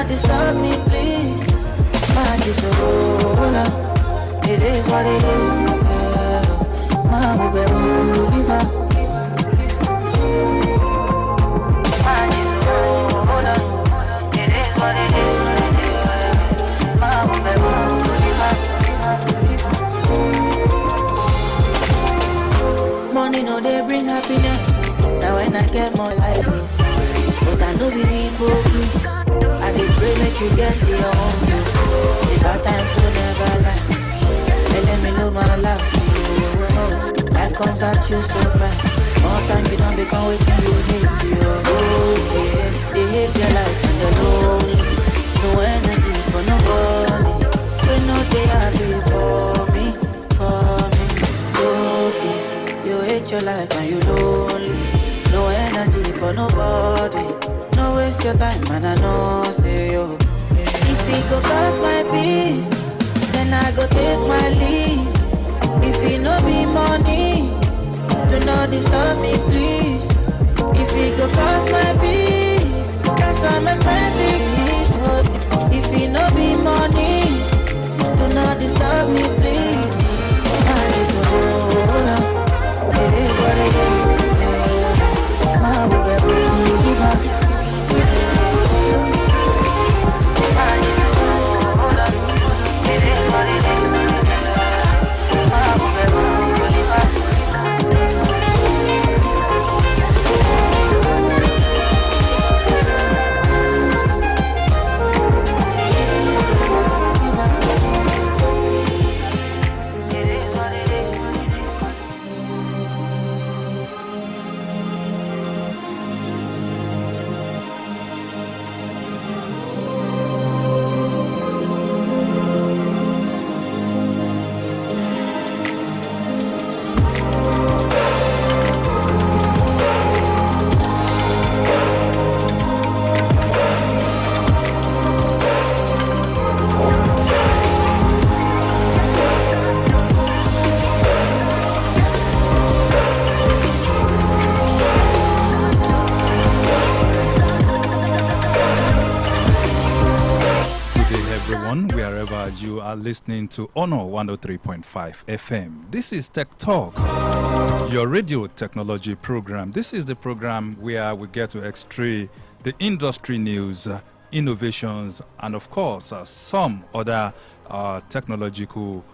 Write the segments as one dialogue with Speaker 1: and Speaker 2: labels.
Speaker 1: disturb me, please. My disorder, it is what it is. My baby, leave her. My disorder, it is what it is. My baby, leave her. Money no they bring happiness. Now when I get more life, but I know be hypocrite. I dey pray make you get to your own too. See bad times will never last. Let me know my last. Life comes at you so fast. Small time you don't become waiting you hate you. Okay, they hate their lives and they're lonely. No energy for nobody. They know they happy for me. Okay, you hate your life and you lonely. No energy for nobody. No waste your time, man, I know, say yo. If it go cost my peace, then I go take my leave. If it no be money, do not disturb me, please. If it go cost my peace, that's some expensive. If it no be money, do not disturb me, please. I just it is what it is. My baby, give up.
Speaker 2: You are listening to Honor 103.5 FM. This is Tech Talk, your radio technology program. This is the program where we get to extract the industry news, innovations, and of course, some other technological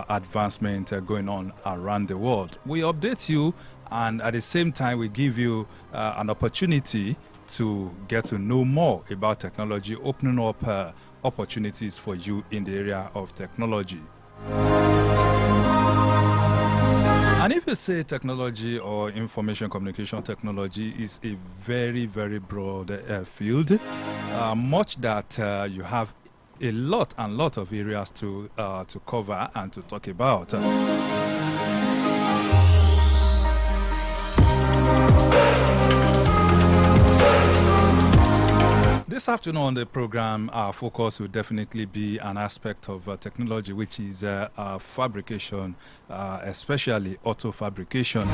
Speaker 2: advancement going on around the world. We update you, and at the same time, we give you an opportunity to get to know more about technology, opening up opportunities for you in the area of technology. And if you say technology or information communication technology is a very, very broad field, much that you have a lot of areas to cover and to talk about. This afternoon on the program, our focus will definitely be an aspect of technology, which is fabrication, especially auto fabrication.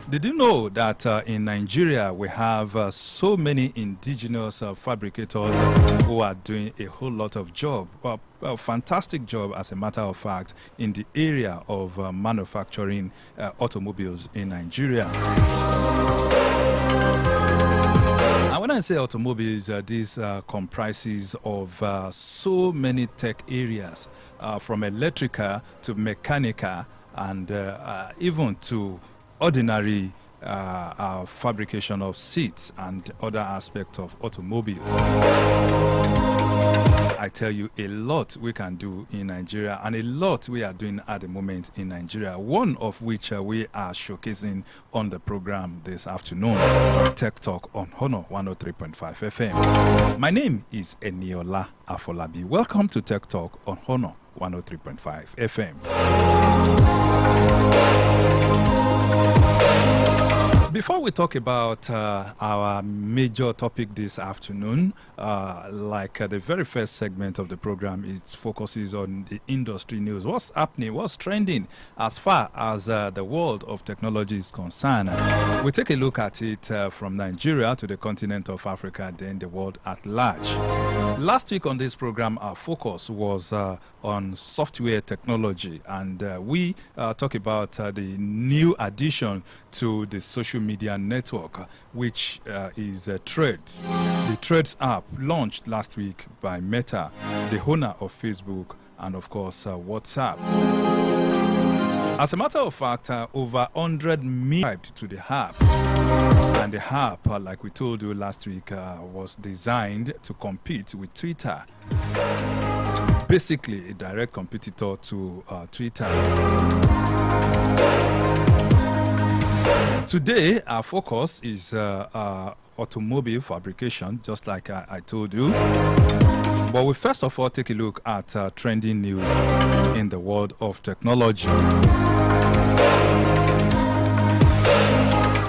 Speaker 2: Did you know that in Nigeria we have so many indigenous fabricators who are doing a whole lot of job, a fantastic job as a matter of fact, in the area of manufacturing automobiles in Nigeria? And when I say automobiles, this comprises of so many tech areas, from electrical to mechanical and even to ordinary fabrication of seats and other aspects of automobiles. I tell you, a lot we can do in Nigeria and a lot we are doing at the moment in Nigeria, one of which we are showcasing on the program this afternoon, Tech Talk on Honor 103.5 FM. My name is Eniola Afolabi. Welcome to Tech Talk on Honor 103.5 FM. Before we talk about our major topic this afternoon, the very first segment of the program, it focuses on the industry news. What's happening? What's trending as far as the world of technology is concerned? We take a look at it from Nigeria to the continent of Africa, then the world at large. Last week on this program, our focus was on software technology, and we talk about the new addition to the social media network, which is Threads. The Threads app launched last week by Meta, the owner of Facebook, and of course WhatsApp. As a matter of fact, over 100 million to the app, and the app, like we told you last week, was designed to compete with Twitter. Basically, a direct competitor to Twitter. Today, our focus is automobile fabrication, just like I told you. But we first of all take a look at trending news in the world of technology.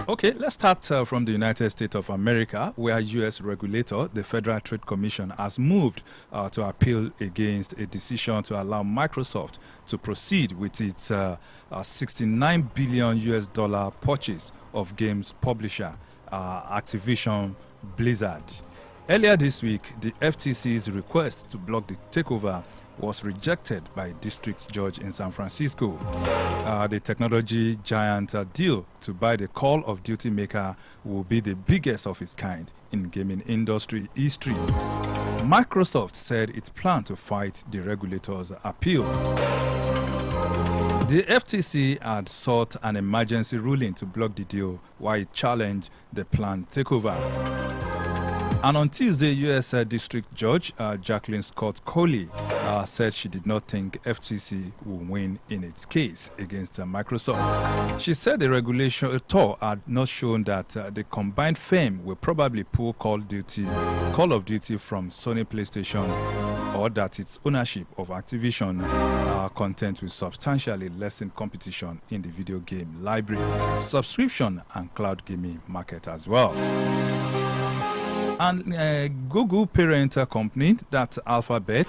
Speaker 2: Okay, let's start from the United States of America, where U.S. regulator, the Federal Trade Commission, has moved to appeal against a decision to allow Microsoft to proceed with its $69 billion US purchase of games publisher Activision Blizzard. Earlier this week, the FTC's request to block the takeover was rejected by a district judge in San Francisco. The technology giant deal to buy the Call of Duty maker will be the biggest of its kind in gaming industry history. Microsoft said it planned to fight the regulator's appeal. The FTC had sought an emergency ruling to block the deal while it challenged the planned takeover. And on Tuesday, U.S. District Judge Jacqueline Scott Coley said she did not think FTC would win in its case against Microsoft. She said the regulator had not shown that the combined firm will probably pull Call of Duty from Sony PlayStation, or that its ownership of Activision content will substantially lessen competition in the video game library, subscription, and cloud gaming market as well. And Google parent company, that's Alphabet.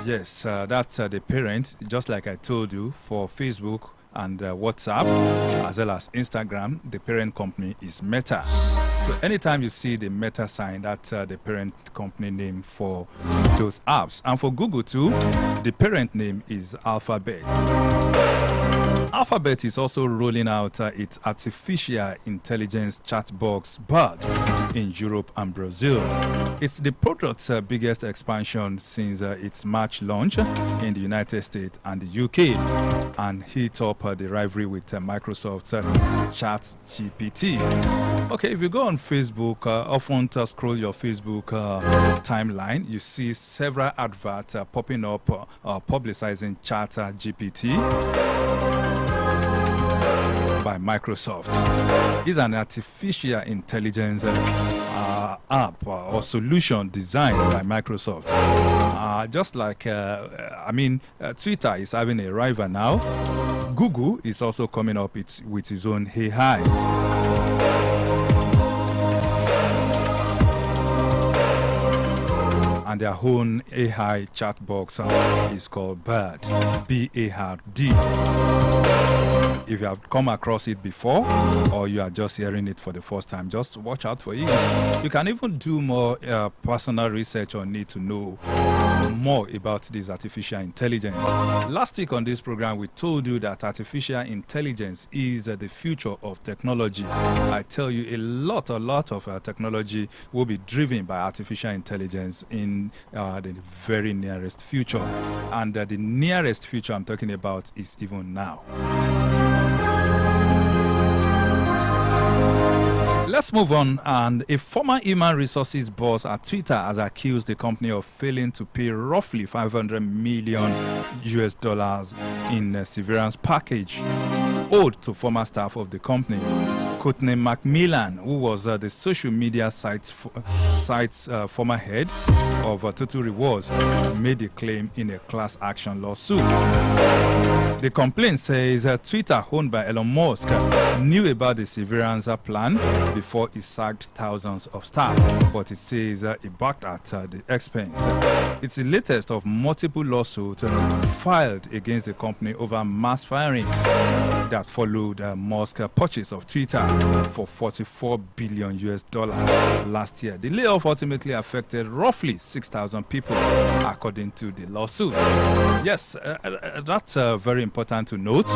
Speaker 2: Yes, that's the parent, just like I told you, for Facebook and WhatsApp, as well as Instagram. The parent company is Meta. So anytime you see the Meta sign, that's the parent company name for those apps. And for Google too, the parent name is Alphabet. Alphabet is also rolling out its artificial intelligence chat box Bard in Europe and Brazil. It's the product's biggest expansion since its March launch in the United States and the UK, and hit up the rivalry with Microsoft's Chat GPT. Okay, if you go on Facebook, often scroll your Facebook timeline, you see several adverts popping up publicizing Chat GPT by Microsoft. It's an artificial intelligence app or solution designed by Microsoft. Just like, Twitter is having a rival now. Google is also coming up with its own AI. And their own AI chat box is called Bard, B-A-R-D. If you have come across it before, or you are just hearing it for the first time, just watch out for it. You can even do more personal research on it to know more about this artificial intelligence. Last week on this program, we told you that artificial intelligence is the future of technology. I tell you, a lot of technology will be driven by artificial intelligence in the very nearest future. And the nearest future I'm talking about is even now. Let's move on. And a former human resources boss at Twitter has accused the company of failing to pay roughly $500 million US in a severance package owed to former staff of the company. Courtney Macmillan, who was the social media site's former head of Total Rewards, made a claim in a class action lawsuit. The complaint says Twitter, owned by Elon Musk, knew about the severance plan before he sacked thousands of staff, but it says he backed at the expense. It's the latest of multiple lawsuits filed against the company over mass firings that followed Musk's purchase of Twitter for $44 billion last year. The layoff ultimately affected roughly 6,000 people, according to the lawsuit. Yes, that's very important to note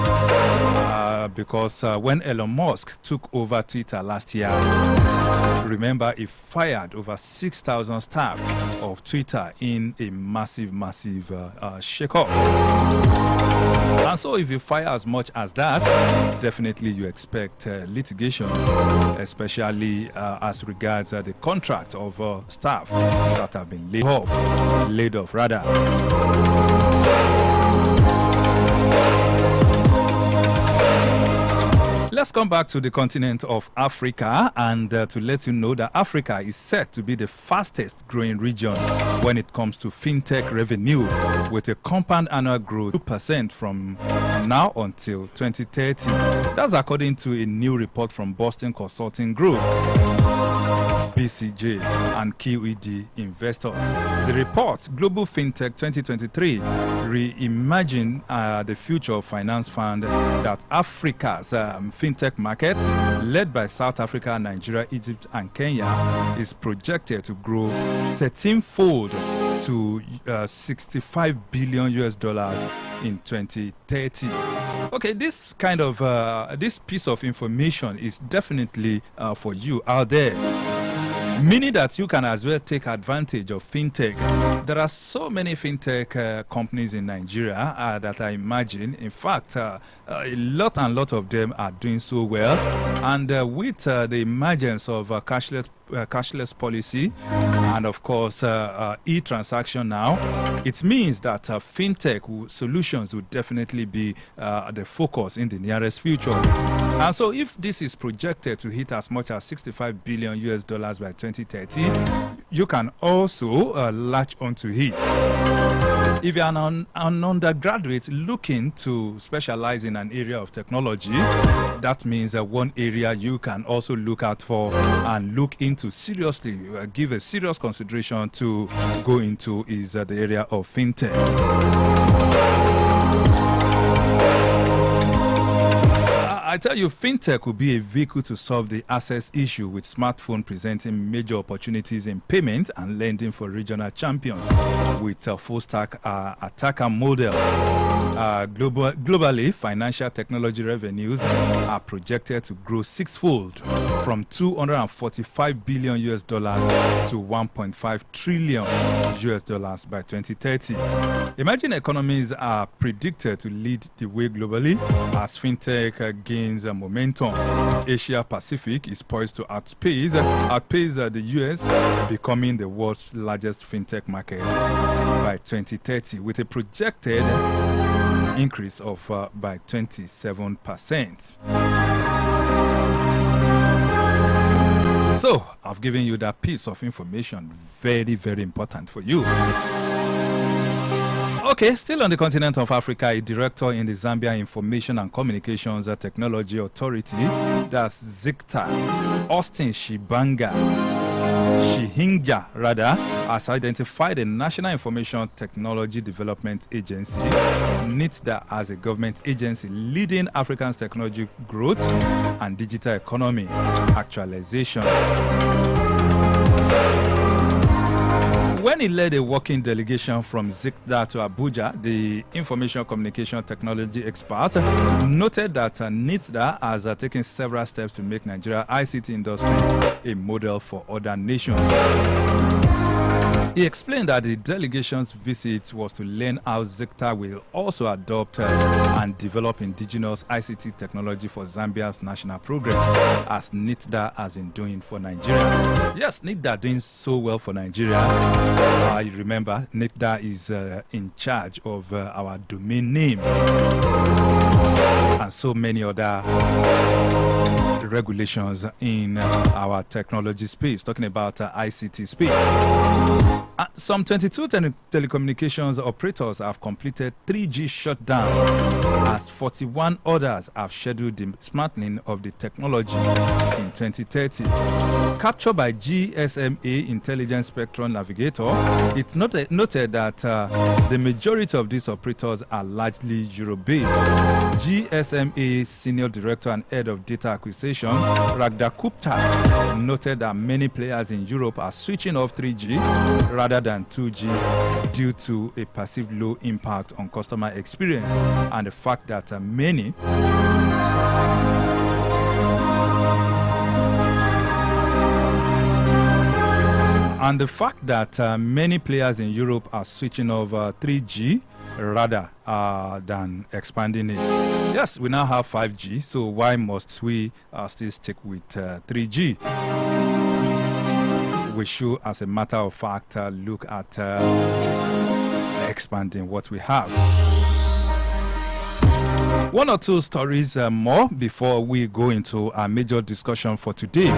Speaker 2: because when Elon Musk took over Twitter last year, remember, he fired over 6,000 staff of Twitter in a massive shake-up. And so if you fire as much as that, definitely you expect litigations, especially as regards the contract of staff that have been laid off rather. Let's come back to the continent of Africa and to let you know that Africa is set to be the fastest growing region when it comes to fintech revenue, with a compound annual growth 2% from now until 2030. That's according to a new report from Boston Consulting Group, BCG, and QED Investors. The report, Global FinTech 2023, reimagined the future of finance fund that Africa's fintech market, led by South Africa, Nigeria, Egypt, and Kenya, is projected to grow 13-fold to $65 billion in 2030. Okay, this kind of this piece of information is definitely for you out there, meaning that you can as well take advantage of fintech. There are so many fintech companies in Nigeria that I imagine, in fact, a lot of them are doing so well. And with the emergence of cashless policy and, of course, e-transaction now, it means that fintech solutions will definitely be the focus in the nearest future. And so if this is projected to hit as much as $65 billion by 2030, you can also latch onto it. If you're an undergraduate looking to specialize in an area of technology, that means one area you can also look out for and look into seriously, give a serious consideration to go into is the area of fintech. I tell you, fintech will be a vehicle to solve the access issue, with smartphone presenting major opportunities in payment and lending for regional champions with a full-stack attacker model. Globally, financial technology revenues are projected to grow sixfold from $245 billion to $1.5 trillion by 2030. Emerging economies are predicted to lead the way globally as fintech gains momentum. Asia Pacific is poised to outpace the US, becoming the world's largest fintech market by 2030, with a projected increase of by 27%. So, I've given you that piece of information, very, very important for you. Okay, still on the continent of Africa, a director in the Zambia Information and Communications Technology Authority, that's ZICTA, Austin Shihinga, has identified the National Information Technology Development Agency, NITDA, as a government agency leading Africa's technology growth and digital economy actualization. When he led a working delegation from ZICTA to Abuja, the information communication technology expert noted that NITDA has taken several steps to make Nigeria ICT industry a model for other nations. He explained that the delegation's visit was to learn how ZICTA will also adopt and develop indigenous ICT technology for Zambia's national progress, as NITDA has been doing for Nigeria. Yes, NITDA doing so well for Nigeria. You remember, NITDA is in charge of our domain name and so many other regulations in our technology space, talking about ICT space. Some 22 telecommunications operators have completed 3G shutdown, as 41 others have scheduled the dismantling of the technology in 2030. Captured by GSMA Intelligence Spectrum Navigator, it's noted that the majority of these operators are largely Europe-based. GSMA Senior Director and Head of Data Acquisition, Ragda Gupta, noted that many players in Europe are switching off 3G rather than 2G due to a perceived low impact on customer experience and the fact that many players in Europe are switching over 3G rather than expanding it. Yes, we now have 5G, so why must we still stick with 3G? We should, as a matter of fact, look at expanding what we have. One or two stories more before we go into our major discussion for today.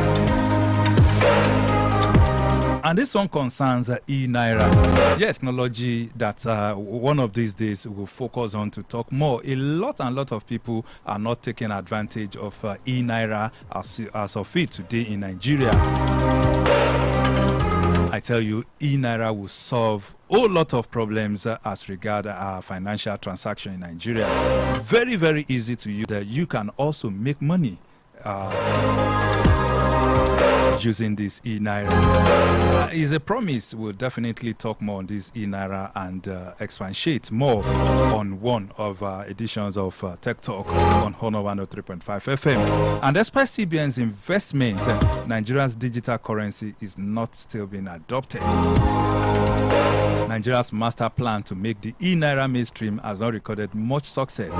Speaker 2: And this one concerns e-Naira. Yes, technology that one of these days we'll focus on to talk more. A lot of people are not taking advantage of e-Naira as of it today in Nigeria. I tell you, e-Naira will solve a whole lot of problems as regard our financial transaction in Nigeria. Very, very easy to use. You can also make money using this e-Naira. Is a promise. We'll definitely talk more on this e-Naira and expatiate more on one of editions of Tech Talk on Honor 103.5 FM. And despite CBN's investment, Nigeria's digital currency is not still being adopted. Nigeria's master plan to make the e-Naira mainstream has not recorded much success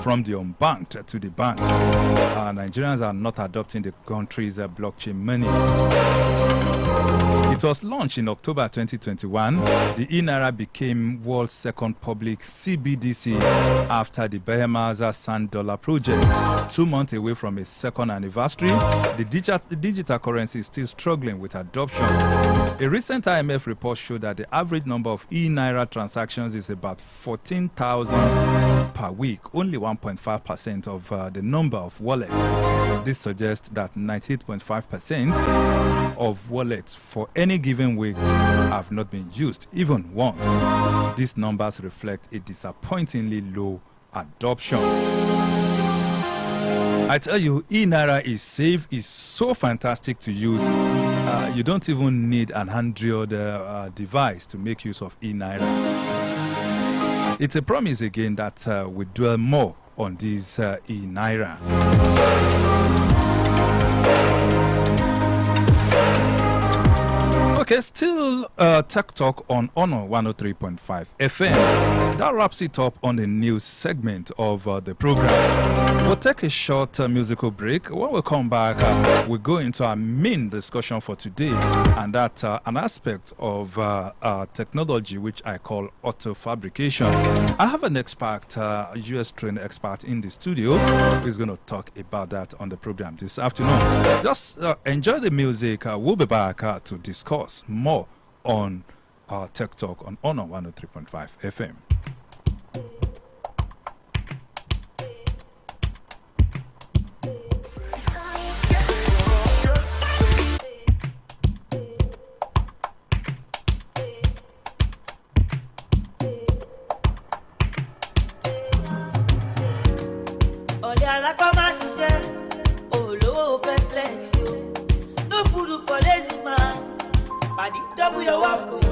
Speaker 2: from the unbanked to the bank. Nigerians are not adopting the country's blockchain money. It was launched in October 2021. The e-Naira became world's second public CBDC after the Bahamas Sand Dollar project. 2 months away from its second anniversary, the digital currency is still struggling with adoption. A recent IMF report showed that the average number of e-Naira transactions is about 14,000 per week, only 1.5% of the number of wallets. This suggests that 98.5% of wallets for any given week have not been used, even once. These numbers reflect a disappointingly low adoption. I tell you, e-Naira is safe, is so fantastic to use. You don't even need an Android device to make use of e-Naira. It's a promise again that we dwell more on this e-Naira. Okay, still Tech Talk on Honor 103.5 FM. That wraps it up on the news segment of the program. We'll take a short musical break. When we come back, we'll go into our main discussion for today, and that's an aspect of technology which I call auto fabrication. I have an expert, a US-trained expert in the studio who's going to talk about that on the program this afternoon. Just enjoy the music. We'll be back to discuss more on Tech Talk on Honor 103.5 FM.
Speaker 1: Double your work,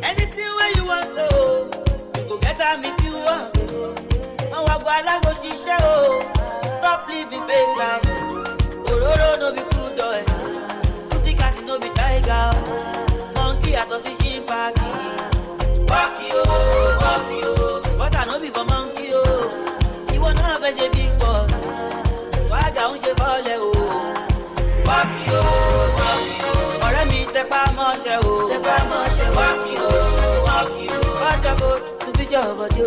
Speaker 1: anything where you want to, you go get them if you want. Stop living fake life. Ororo no be good boy, pussycat no be tiger, monkey at the fishing party. Walk you, but I no be for monkey oh. You wanna have a big boy, swagger on your volley oh. Walk you. Tepa moche o, walk you, watch a go to be job or do,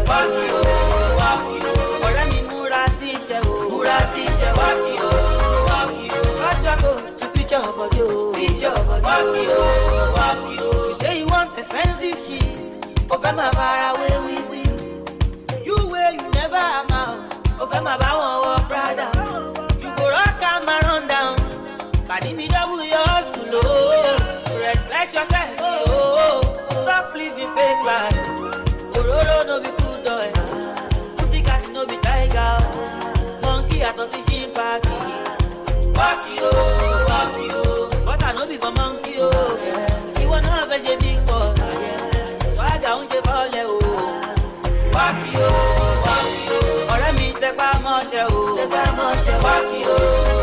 Speaker 1: walk you, ọ̀rẹ́ mi múra sí iṣẹ́ o, walk you. your body, oh. Beat your body, walk you. You say you want expensive shit, over my bar away with you. You way you never amount, over my bar one brother. You go rock and run down, but if me double your hustle, oh. Respect yourself, oh. Stop living fake life. Ororo no be good boy, pussycat no be tiger, monkey at no see chimpanzee. Walk you, but I no be for monkey, oh. You wanna have a big boy, swag on your volley, oh. Walk you, or I meet the much, oh.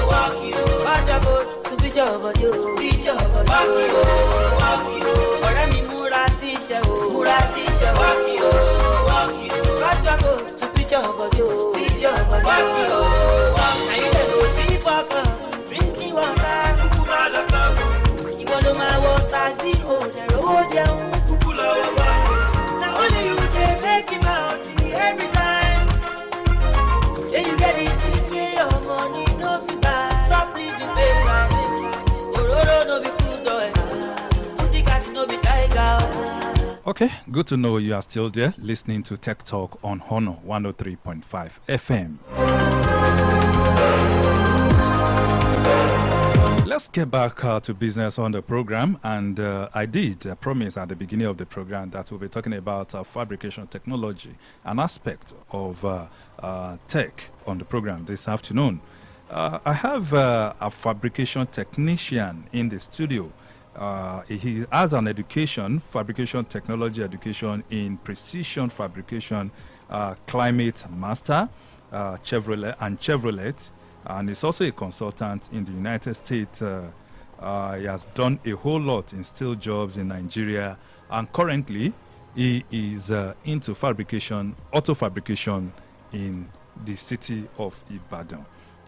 Speaker 1: Walk you, watch out to be your body, walk you, or I meet Murasisha, walk you, watch out to be your body, walk you, now you go see for club. Drinking water, you want to my water, taxi, oh, the road down. Now only you can make him out every time. Say you get it, this way your money, no fit buy. Stop living fake life. Ororo no be good boy, pussycat no be tiger.
Speaker 2: Okay, good to know you are still there listening to Tech Talk on Honor 103.5 FM. Let's get back to business on the program, and I promise at the beginning of the program that we'll be talking about fabrication technology, an aspect of tech on the program this afternoon. I have a fabrication technician in the studio. He has an fabrication technology education in precision fabrication, climate master, Chevrolet. And he's also a consultant in the United States. He has done a whole lot in steel jobs in Nigeria. And currently, he is into auto fabrication in the city of Ibadan.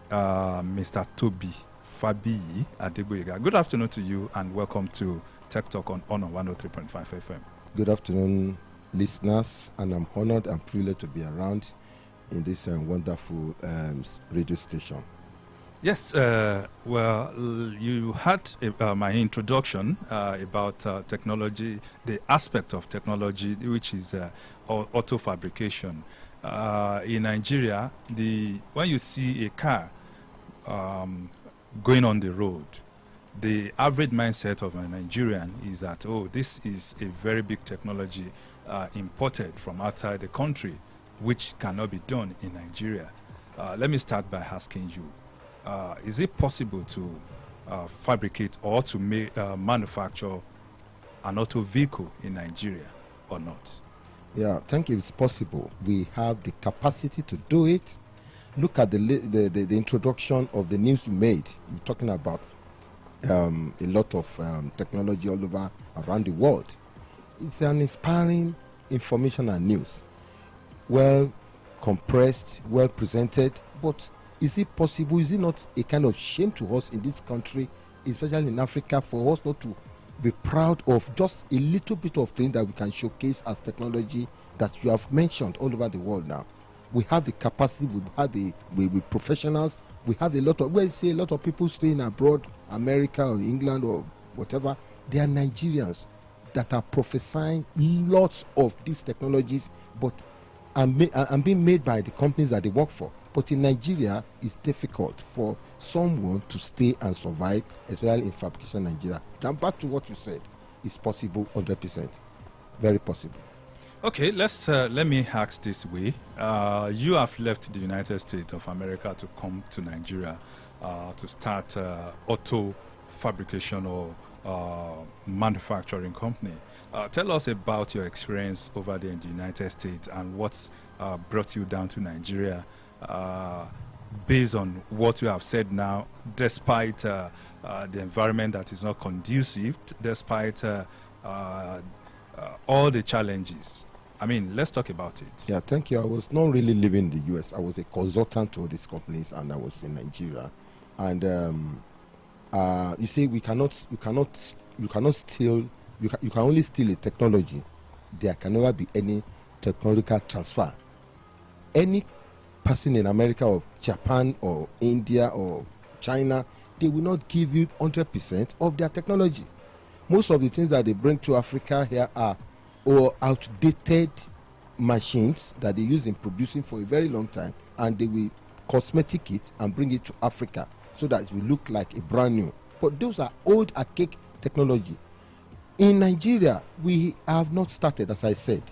Speaker 2: Mr. Toby Fabiyi Adegboyega. Good afternoon to you and welcome to Tech Talk on Honor 103.5 FM.
Speaker 3: Good afternoon, listeners, and I'm honored and privileged to be around in this wonderful radio station.
Speaker 2: Yes, well, you had my introduction about technology, the aspect of technology, which is auto fabrication. In Nigeria, when you see a car going on the road, the average mindset of a Nigerian is that, oh, this is a very big technology imported from outside the country, which cannot be done in Nigeria. Let me start by asking you, is it possible to fabricate or to manufacture an auto vehicle in Nigeria or not?
Speaker 3: Yeah, I think it's possible. We have the capacity to do it. Look at the introduction of the news you made. You're talking about a lot of technology all over around the world. It's an inspiring information and news. Well compressed, well presented, but is it possible? Is it not a kind of shame to us in this country, especially in Africa, for us not to be proud of just a little bit of thing that we can showcase as technology that you have mentioned all over the world now? We have the capacity, we have we professionals, we have a lot of people staying abroad, America or England or whatever. They are Nigerians that are prophesying lots of these technologies, but and being made by the companies that they work for. But in Nigeria, it's difficult for someone to stay and survive, especially in fabrication Nigeria. Now back to what you said, it's possible 100%, very possible.
Speaker 2: Okay, let me ask this way. You have left the United States of America to come to Nigeria to start auto fabrication or manufacturing company. Tell us about your experience over there in the United States and what's brought you down to Nigeria, based on what you have said now, despite the environment that is not conducive, despite all the challenges. I mean, let's talk about it.
Speaker 3: Yeah, thank you. I was not really living in the US. I was a consultant to these companies, and I was in Nigeria. And you see, you can only steal a technology. There can never be any technological transfer. Any person in America or Japan or India or China they will not give you 100% of their technology. Most of the things that they bring to Africa here are or outdated machines that they use in producing for a very long time, and they will cosmetic it and bring it to Africa so that it will look like a brand new. But those are old archaic technology. In Nigeria, we have not started, as I said.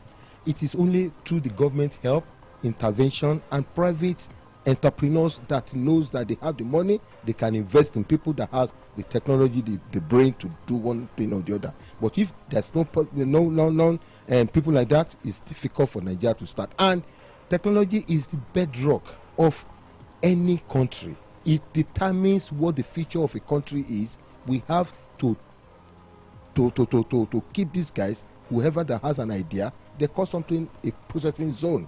Speaker 3: It is only through the government help, intervention, and private entrepreneurs that knows that they have the money, they can invest in people that has the technology, the brain to do one thing or the other. But if there's no people like that, it's difficult for Nigeria to start. And technology is the bedrock of any country. It determines what the future of a country is. We have to keep these guys, whoever that has an idea, they call something a processing zone.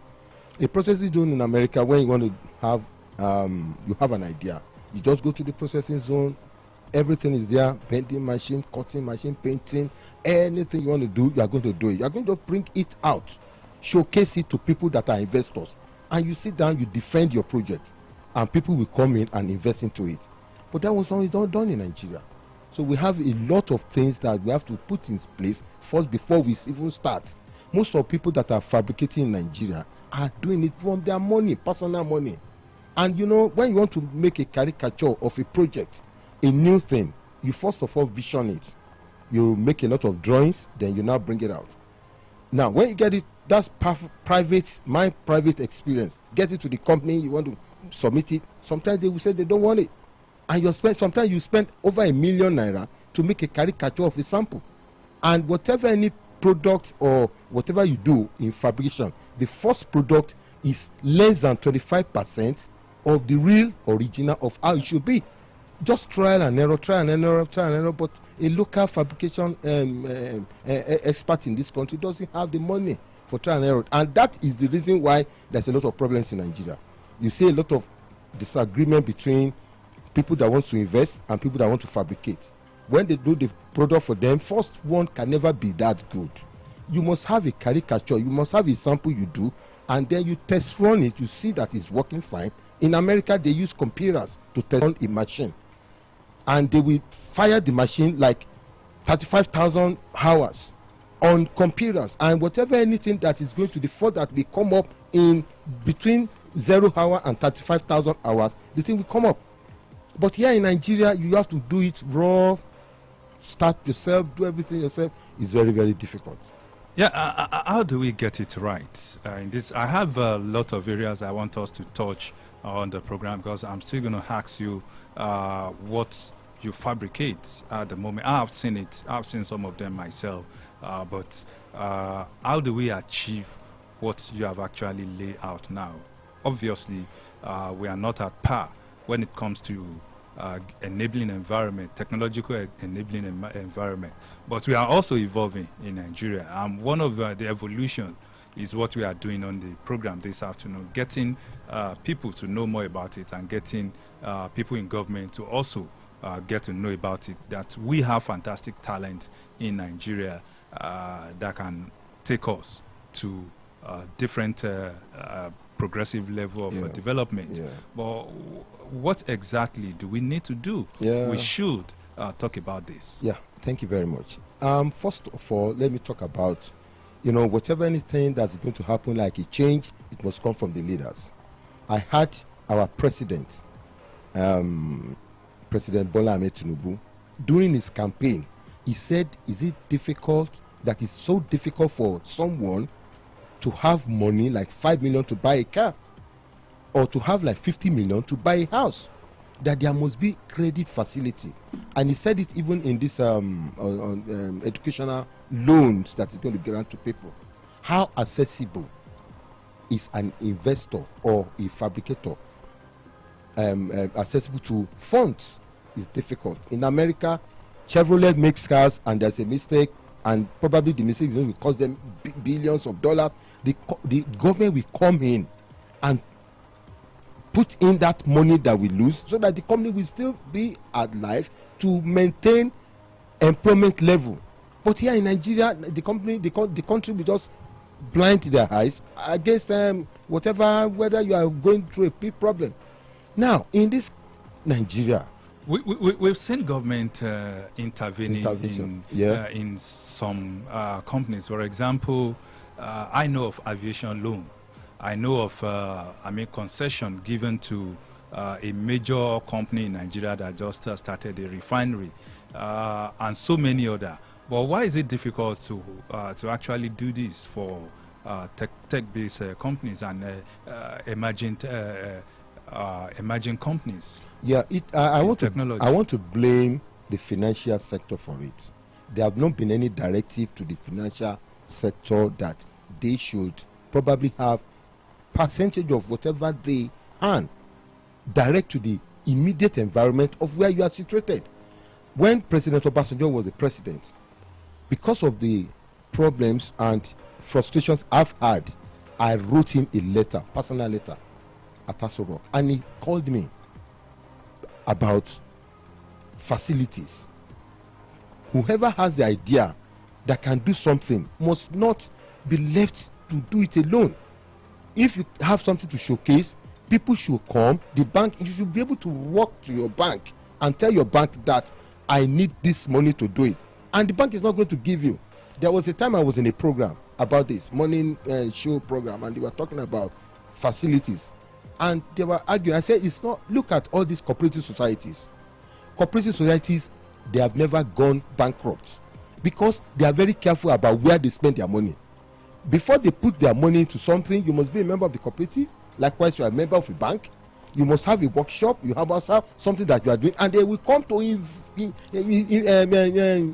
Speaker 3: A processing zone in America, when you want to have you have an idea, you just go to the processing zone, everything is there, bending machine, cutting machine, painting, anything you want to do, you are going to do it. You are going to bring it out, showcase it to people that are investors, and you sit down, you defend your project, and people will come in and invest into it. But that was not done in Nigeria. So we have a lot of things that we have to put in place first before we even start. Most of the people that are fabricating in Nigeria are doing it from their money, personal money. And you know, when you want to make a caricature of a project, a new thing, you first of all vision it. You make a lot of drawings, then you now bring it out. Now, when you get it, that's my private experience. Get it to the company, you want to submit it. Sometimes they will say they don't want it. And sometimes you spend over ₦1 million to make a caricature of a sample. And whatever any product or whatever you do in fabrication, the first product is less than 25% of the real original of how it should be. Just trial and error, but a local fabrication expert in this country doesn't have the money for trial and error. And that is the reason why there's a lot of problems in Nigeria. You see a lot of disagreement between people that want to invest and people that want to fabricate. When they do the product for them, first one can never be that good. You must have a caricature, you must have a sample you do, and then you test run it, you see that it's working fine. In America, they use computers to test run a machine. And they will fire the machine like 35,000 hours on computers. And whatever anything that is going to the fault that will come up in between 0 hour and 35,000 hours, the thing will come up. But here in Nigeria, you have to do it raw, start yourself, do everything yourself. It's very, very difficult.
Speaker 2: Yeah, how do we get it right? In this, I have a lot of areas I want us to touch on the program, because I'm still going to ask you what you fabricate at the moment. I've seen it. I've seen some of them myself. But how do we achieve what you have actually laid out now? Obviously, we are not at par when it comes to enabling environment, technological enabling environment. But we are also evolving in Nigeria. One of the evolution is what we are doing on the program this afternoon, getting people to know more about it and getting people in government to also get to know about it, that we have fantastic talent in Nigeria that can take us to different progressive level of development.
Speaker 3: Yeah.
Speaker 2: But what exactly do we need to do?
Speaker 3: Yeah.
Speaker 2: We should talk about this.
Speaker 3: Yeah, thank you very much. First of all, let me talk about, whatever anything that's going to happen, like a change, it must come from the leaders. I had our president, President Bola Ahmed Tinubu, during his campaign, he said, is it difficult, that it's so difficult for someone to have money like 5 million to buy a car, or to have like 50 million to buy a house, that there must be credit facility. And he said it even in this educational loans that is going to grant to people. How accessible is an investor or a fabricator accessible to funds? Is difficult. In America, Chevrolet makes cars and there's a mistake, and probably the mistake is going to cost them billions of dollars. The government will come in and put in that money that we lose, so that the company will still be alive to maintain employment level. But here in Nigeria, the country will just blind their eyes against whether you are going through a big problem. Now, in this Nigeria,
Speaker 2: We've seen government intervening in some companies. For example, I know of aviation loan. I know of concession given to a major company in Nigeria that just started a refinery, and so many other. But why is it difficult to actually do this for tech-based companies and emerging companies?
Speaker 3: Yeah, I want to blame the financial sector for it. There have not been any directive to the financial sector that they should probably have percentage of whatever they earn direct to the immediate environment of where you are situated. When President Obasanjo was the president, because of the problems and frustrations I've had, I wrote him a letter, personal letter, at Aso Rock, and he called me about facilities. Whoever has the idea that can do something must not be left to do it alone. If you have something to showcase, people should come. The bank, you should be able to walk to your bank and tell your bank that I need this money to do it, and the bank is not going to give you. There was a time I was in a program about this morning show program, and they were talking about facilities, and they were arguing. I said, it's not. Look at all these cooperative societies. Cooperative societies, they have never gone bankrupt because they are very careful about where they spend their money. Before they put their money into something, you must be a member of the cooperative. Likewise, you are a member of a bank. You must have a workshop. You must have something that you are doing, and they will come to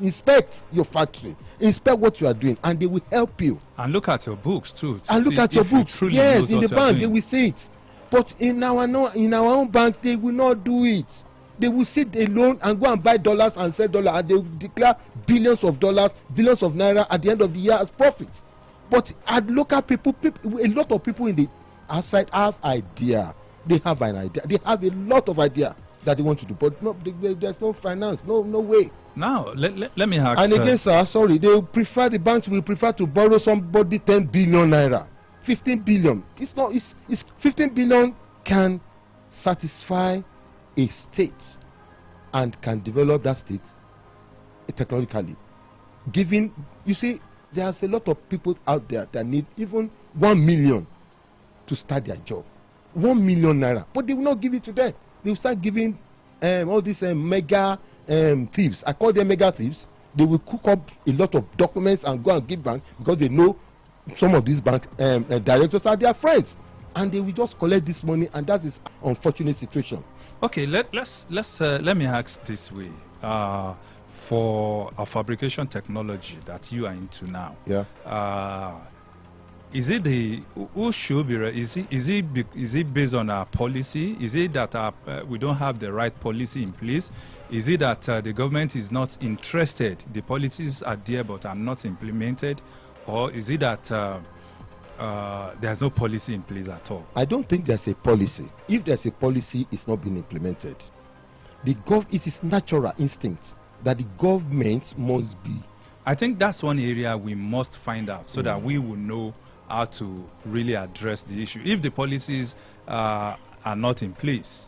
Speaker 3: inspect your factory, inspect what you are doing, and they will help you.
Speaker 2: And look at your books too.
Speaker 3: And look at your books. Yes, in the bank they will see it, but in our own banks they will not do it. They will sit alone and go and buy dollars and sell dollars, and they will declare billions of dollars, billions of naira at the end of the year as profit. But at local people, a lot of people in the outside have idea. They have an idea. They have a lot of idea that they want to do, but no, there's no finance, no way.
Speaker 2: Now, let me ask.
Speaker 3: And again, sir, sorry, the banks will prefer to borrow somebody 10 billion naira, 15 billion. It's 15 billion can satisfy a state and can develop that state technologically. Given, you see, there's a lot of people out there that need even 1 million to start their job. 1 million naira, but they will not give it to them. They will start giving all these mega thieves. I call them mega thieves. They will cook up a lot of documents and go and give bank because they know some of these bank directors are their friends, and they will just collect this money, and that is unfortunate situation.
Speaker 2: Okay, let me ask this way. For a fabrication technology that you are into now, is it who should be? Is it based on our policy? Is it that we don't have the right policy in place? Is it that the government is not interested? The policies are there but are not implemented, or is it that there's no policy in place at all?
Speaker 3: I don't think there's a policy. If there's a policy, it's not being implemented. It is natural instinct that the government must be.
Speaker 2: I think that's one area we must find out so that we will know how to really address the issue. If the policies are not in place,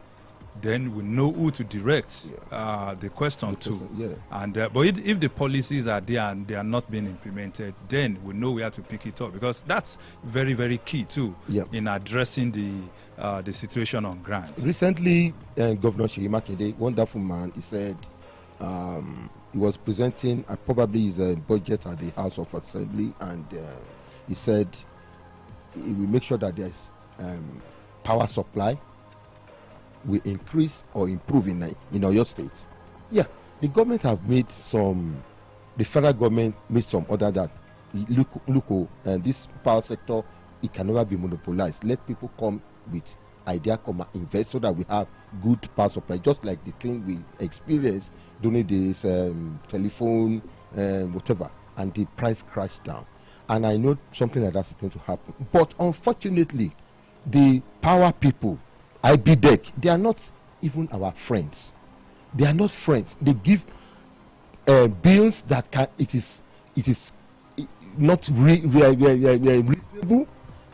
Speaker 2: then we know who to direct the question to. And but if the policies are there and they are not being implemented, then we know where to pick it up, because that's very, very key too in addressing the situation on ground. Recently,
Speaker 3: Governor Seyi Makinde, wonderful man, he said he was presenting probably his budget at the House of Assembly, and he said he will make sure that there's power supply will increase or improve in Oyo State. Yeah, the government have made the federal government made some order that this power sector, it can never be monopolized. Let people come with idea, come and invest so that we have good power supply, just like the thing we experienced during this telephone, whatever, and the price crashed down. And I know something like that is going to happen. But unfortunately, the power people, IBDEC, they are not even our friends. They are not friends. They give bills that it is not reasonable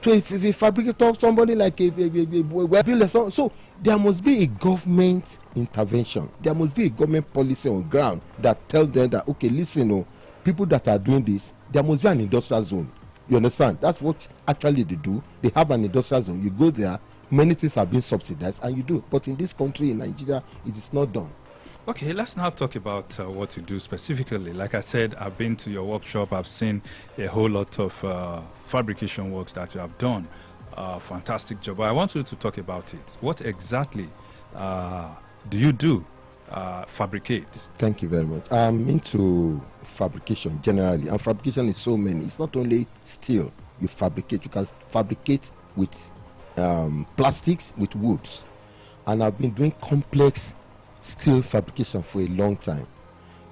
Speaker 3: to a fabricator, somebody like a builder. So there must be a government intervention. There must be a government policy on ground that tells them that, okay, listen, oh, people that are doing this, there must be an industrial zone. You understand? That's what actually they do. They have an industrial zone. You go there, many things are being subsidized, and you do. But in this country, in Nigeria, it is not done.
Speaker 2: Okay, let's now talk about what you do specifically. Like I said, I've been to your workshop. I've seen a whole lot of fabrication works that you have done. Fantastic job. I want you to talk about it. What exactly do you do? Fabricate?
Speaker 3: Thank you very much. I'm into fabrication generally, and fabrication is so many. It's not only steel. You fabricate. You can fabricate with plastics, with woods, and I've been doing complex steel fabrication for a long time.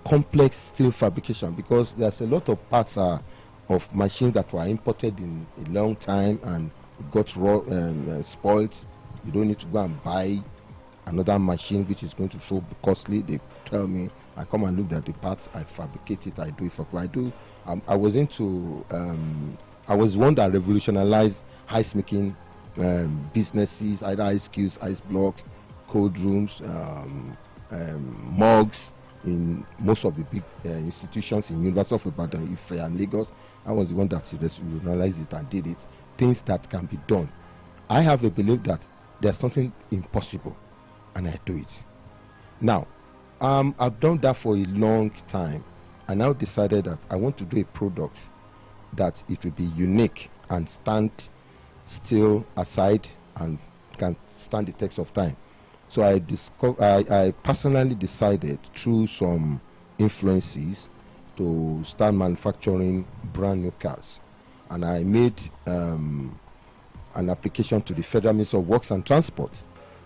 Speaker 3: Complex steel fabrication, because there's a lot of parts of machines that were imported in a long time and it got raw spoiled. You don't need to go and buy another machine which is going to be so costly. They tell me, I come and look at the parts, I fabricate it, I do it for I was into I was one that revolutionized ice making businesses, either ice cubes, ice blocks, cold rooms, mugs in most of the big institutions in University of Ibadan, Ife and Lagos. I was the one that revolutionized it and did it. Things that can be done. I have a belief that there's nothing impossible, and I do it. Now, I've done that for a long time. I now decided that I want to do a product that it will be unique and stand still aside and can stand the test of time. So I personally decided through some influences to start manufacturing brand new cars. And I made an application to the Federal Ministry of Works and Transport.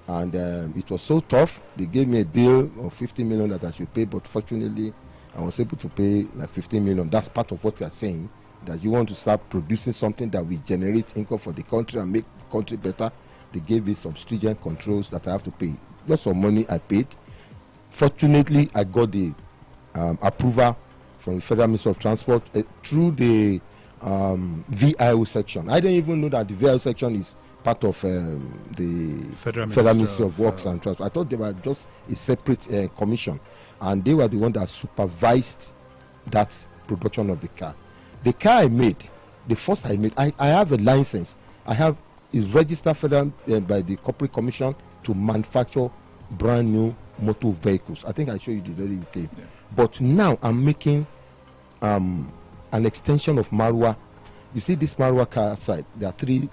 Speaker 3: And it was so tough. They gave me a bill of 50 million that I should pay, but fortunately I was able to pay like 15 million. That's part of what we are saying, that you want to start producing something that will generate income for the country and make the country better. They gave me some stringent controls that I have to pay. Just some money I paid. Fortunately, I got the approval from the Federal Ministry of Transport through the VIO section. I didn't even know that the VIO section is part of the Federal Ministry of Works and Transport. I thought they were just a separate commission, and they were the one that supervised that production of the car. The car I made, the first I made, I have a license. Is registered federal by the Corporate Commission to manufacture brand new motor vehicles. I think I showed you the very UK. Yeah. But now I'm making an extension of Marwa. You see this Marwa car outside, there are three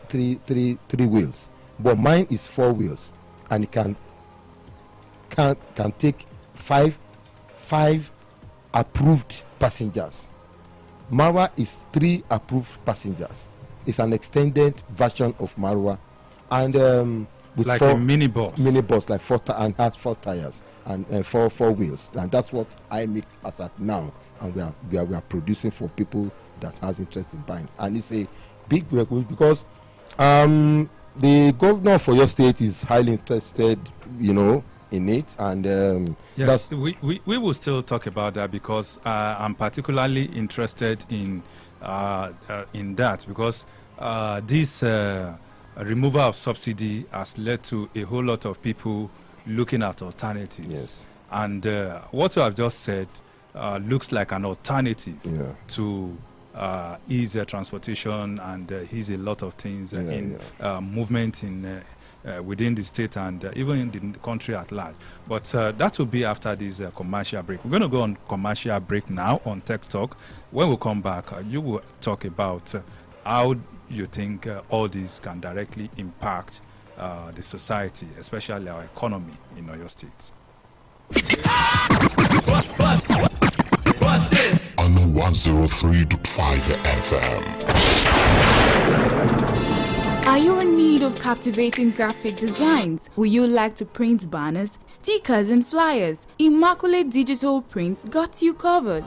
Speaker 3: wheels, but mine is 4 wheels, and it can take five approved passengers. Marwa is 3 approved passengers. It's an extended version of Marwa, and with
Speaker 2: like a minibus,
Speaker 3: like 4 and has 4 tires and four wheels, and that's what I make as at now, and we are producing for people that has interest in buying, and it's a big request because the governor for your state is highly interested, in it, and
Speaker 2: yes, we will still talk about that because I'm particularly interested in that, because this removal of subsidy has led to a whole lot of people looking at alternatives.
Speaker 3: Yes.
Speaker 2: And what you have just said looks like an alternative to ease transportation and ease a lot of things in movement in within the state and even in the country at large. But that will be after this commercial break. We're going to go on commercial break now on Tech Talk. When we come back, you will talk about how you think all this can directly impact the society, especially our economy in Oyo State.
Speaker 4: On 103.5 FM.
Speaker 5: Are you in need of captivating graphic designs? Would you like to print banners, stickers, and flyers? Immaculate Digital Prints got you covered.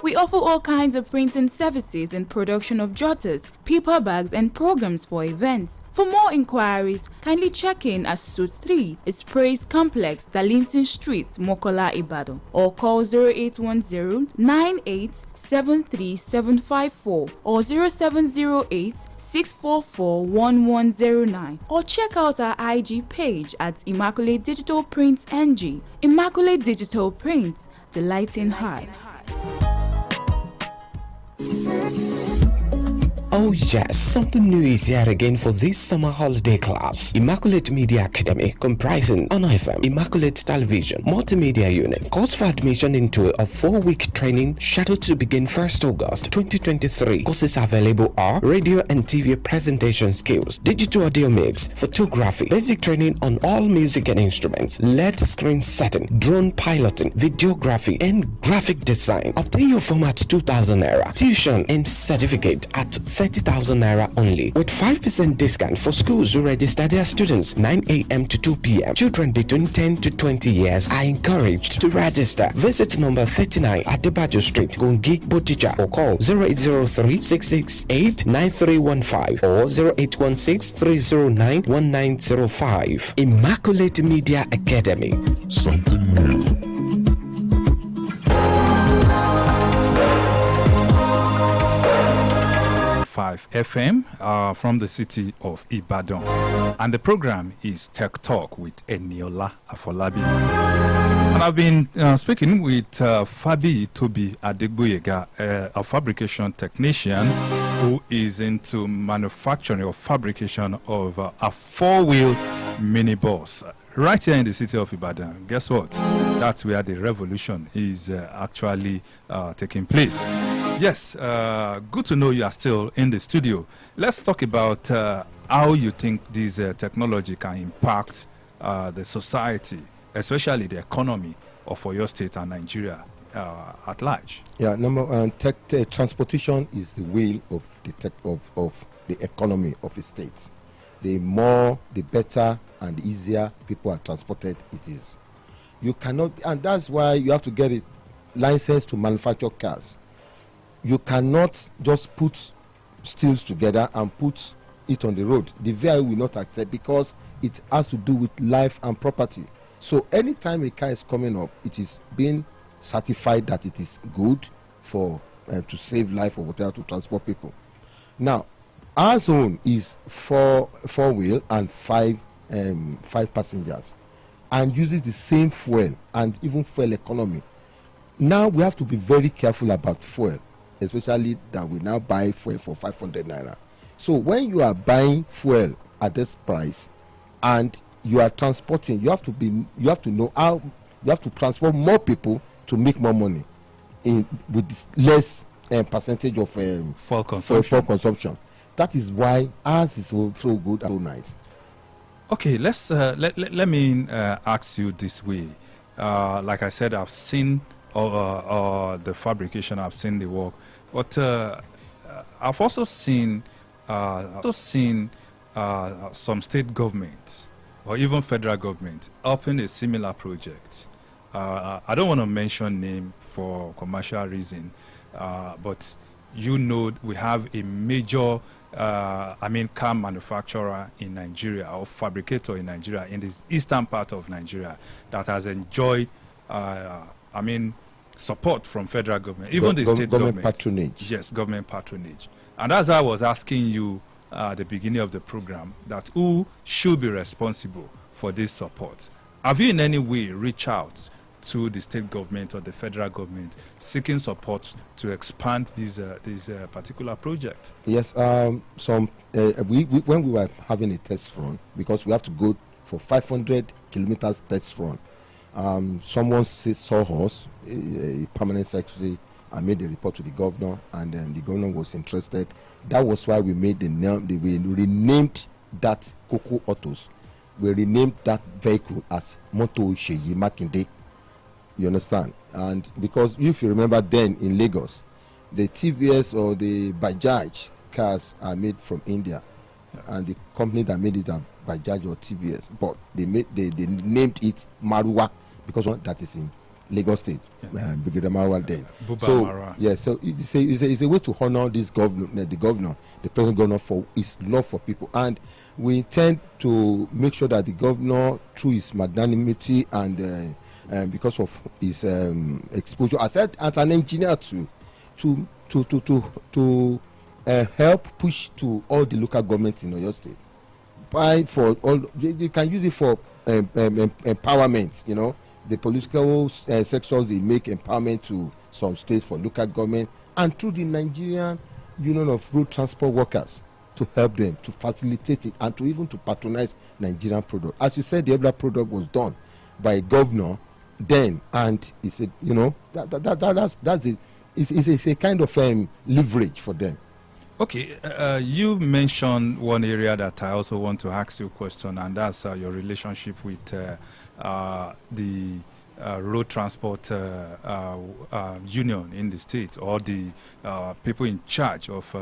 Speaker 5: We offer all kinds of printing services and production of jotters, paper bags, and programs for events. For more inquiries, kindly check in at Suite 3, Praise Complex, Darlington Street, Mokola, Ibadan, or call 0810-9873-754 or 0708-644-1109, or check out our IG page at Immaculate Digital Prints NG. Immaculate Digital Prints, delighting hearts.
Speaker 6: Oh yes, something new is here again for this summer holiday class. Immaculate Media Academy, comprising On FM, Immaculate Television, Multimedia Unit. Course for admission into a 4-week training scheduled to begin 1st August 2023. Courses available are radio and TV presentation skills, digital audio mix, photography, basic training on all music and instruments, LED screen setting, drone piloting, videography, and graphic design. Obtain your form at 2,000 naira. Tuition and certificate at 30,000 naira only, with 5% discount for schools who register their students 9 a.m. to 2 p.m. Children between 10 to 20 years are encouraged to register. Visit number 39 Adebajo Street, Gungi, Bodija, or call 0803-668-9315 or 0816-309-1905. Immaculate Media Academy.
Speaker 4: Something new.
Speaker 2: FM from the city of Ibadan, and the program is Tech Talk with Eniola Afolabi. And I've been speaking with Fabi Tobi Adegboyega, a fabrication technician who is into manufacturing or fabrication of a 4-wheel minibus right here in the city of Ibadan. Guess what? That's where the revolution is actually taking place. Yes, good to know you are still in the studio. Let's talk about how you think this technology can impact the society, especially the economy of Oyo State and Nigeria at large.
Speaker 3: Yeah, number one, transportation is the wheel of the economy of a state. The more, the better and easier people are transported it is. You cannot, and that's why you have to get a license to manufacture cars. You cannot just put steels together and put it on the road. The VI will not accept, because it has to do with life and property. So anytime a car is coming up, it is being certified that it is good for to save life or whatever, to transport people. Now, our zone is four-wheel and five passengers, and uses the same fuel and even fuel economy. Now we have to be very careful about fuel, especially that we now buy fuel for 500 naira. So when you are buying fuel at this price and you are transporting, you have to know how you have to transport more people to make more money with this less percentage of
Speaker 2: fuel
Speaker 3: consumption. That is why ours is so good and so nice.
Speaker 2: Okay, let's let me ask you this way. Like I said, I've seen the fabrication, I've seen the work, but I've also seen some state governments or even federal government open a similar project. I don't want to mention name for commercial reason, but you know we have a major car manufacturer in Nigeria, or fabricator in Nigeria, in this eastern part of Nigeria, that has enjoyed support from federal government, even the state government
Speaker 3: patronage.
Speaker 2: Yes, government patronage. And as I was asking you at the beginning of the program, that who should be responsible for this support? Have you in any way reached out to the state government or the federal government seeking support to expand this particular project?
Speaker 3: Yes, when we were having a test run, because we have to go for 500 kilometers test run, someone saw us, a permanent secretary, and made a report to the governor, and then the governor was interested. That was why we made we renamed that Coco Autos. We renamed that vehicle as Moto Sheyi Makinde. You understand? And because if you remember, then in Lagos, the TVS or the Bajaj cars are made from India, and the company that made it are Bajaj or TVS, but they named it Marwa because that is in Lagos State, Brigadier Marwa then.
Speaker 2: Mara.
Speaker 3: Yeah, so it's a way to honor this governor, the present governor, for his love for people, and we intend to make sure that the governor, through his magnanimity and because of his exposure as an engineer to help push to all the local governments in Oyo State. You can use it for empowerment. You know, the political sections, they make empowerment to some states for local government, and through the Nigerian Union of Road Transport Workers to help them, to facilitate it, and to even to patronize Nigerian product. As you said, the Ebla product was done by a governor then, and it's a, you know, it's a kind of leverage for them.
Speaker 2: Okay, you mentioned one area that I also want to ask you a question, and that's your relationship with the road transport union in the state, or the people in charge of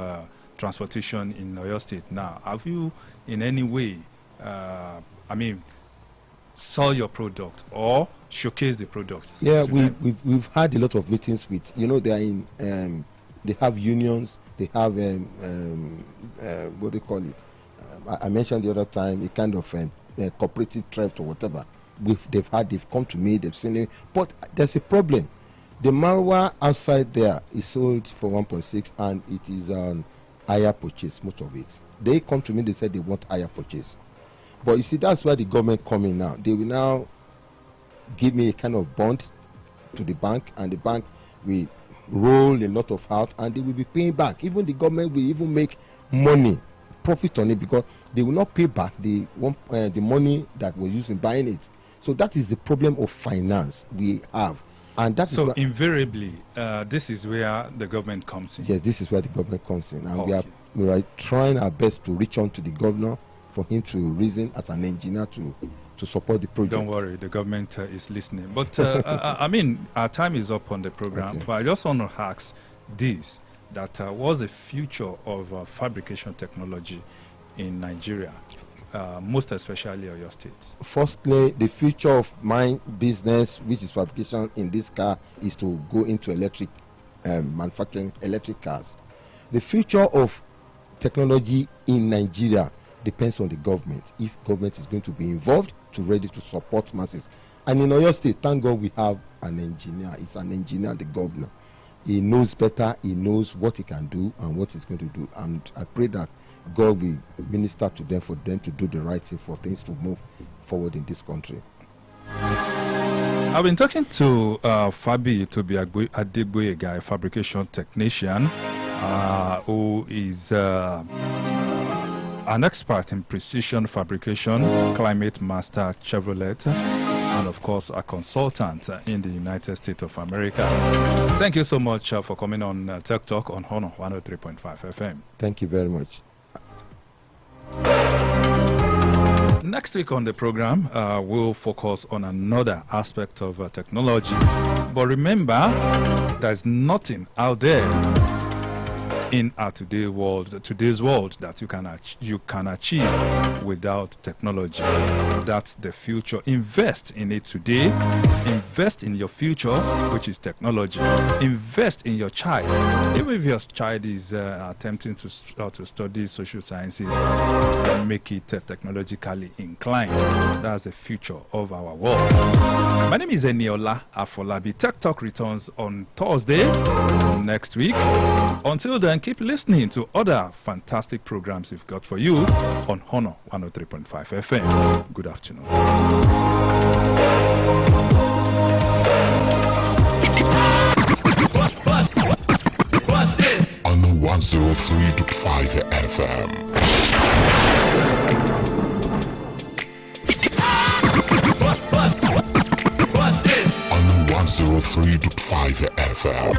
Speaker 2: transportation in Oyo State. Now, have you in any way, sell your product or showcase the products?
Speaker 3: Yeah, we've had a lot of meetings with, you know, they are in, they have unions, they have, what do you call it? I mentioned the other time, a kind of cooperative thrift or whatever. They've come to me, they've seen it, but there's a problem. The Marwa outside there is sold for 1.6, and it is higher purchase, most of it. They come to me, they said they want higher purchase. But you see, that's where the government come in now. They will now give me a kind of bond to the bank, and the bank will roll a lot of out, and they will be paying back. Even the government will even make money, profit on it, because they will not pay back the money that was used in buying it. So that is the problem of finance we have. And that
Speaker 2: so invariably, this is where the government comes in.
Speaker 3: Yes, this is where the government comes in. And
Speaker 2: okay.
Speaker 3: we are trying our best to reach on to the governor for him to reason as an engineer to support the project.
Speaker 2: Don't worry, the government is listening. But our time is up on the program. Okay. But I just want to ask this, that what's the future of fabrication technology in Nigeria, most especially Oyo State?
Speaker 3: Firstly, the future of my business, which is fabrication in this car, is to go into electric manufacturing electric cars. The future of technology in Nigeria depends on the government. If government is going to be involved, to ready to support masses. And in Oyo State, thank God we have an engineer. It's an engineer, the governor. He knows better. He knows what he can do and what he's going to do. And I pray that God will minister to them, for them to do the right thing, for things to move forward in this country.
Speaker 2: I've been talking to Fabi Adegboye, a guy, fabrication technician, who is an expert in precision fabrication, climate master Chevrolet, and of course a consultant in the United States of America. Thank you so much for coming on Tech Talk on Honor 103.5 FM.
Speaker 3: Thank you very much.
Speaker 2: Next week on the program, we'll focus on another aspect of technology. But remember, there's nothing out there in our today's world that you can achieve without technology. That's the future. Invest in it today. Invest in your future, which is technology. Invest in your child. Even if your child is attempting to study social sciences, make it technologically inclined. That's the future of our world. My name is Eniola Afolabi. Tech Talk returns on Thursday next week. Until then, keep listening to other fantastic programs we've got for you on Honor 103.5 FM. Good afternoon.
Speaker 4: On 103.5 FM. On 103.5 FM.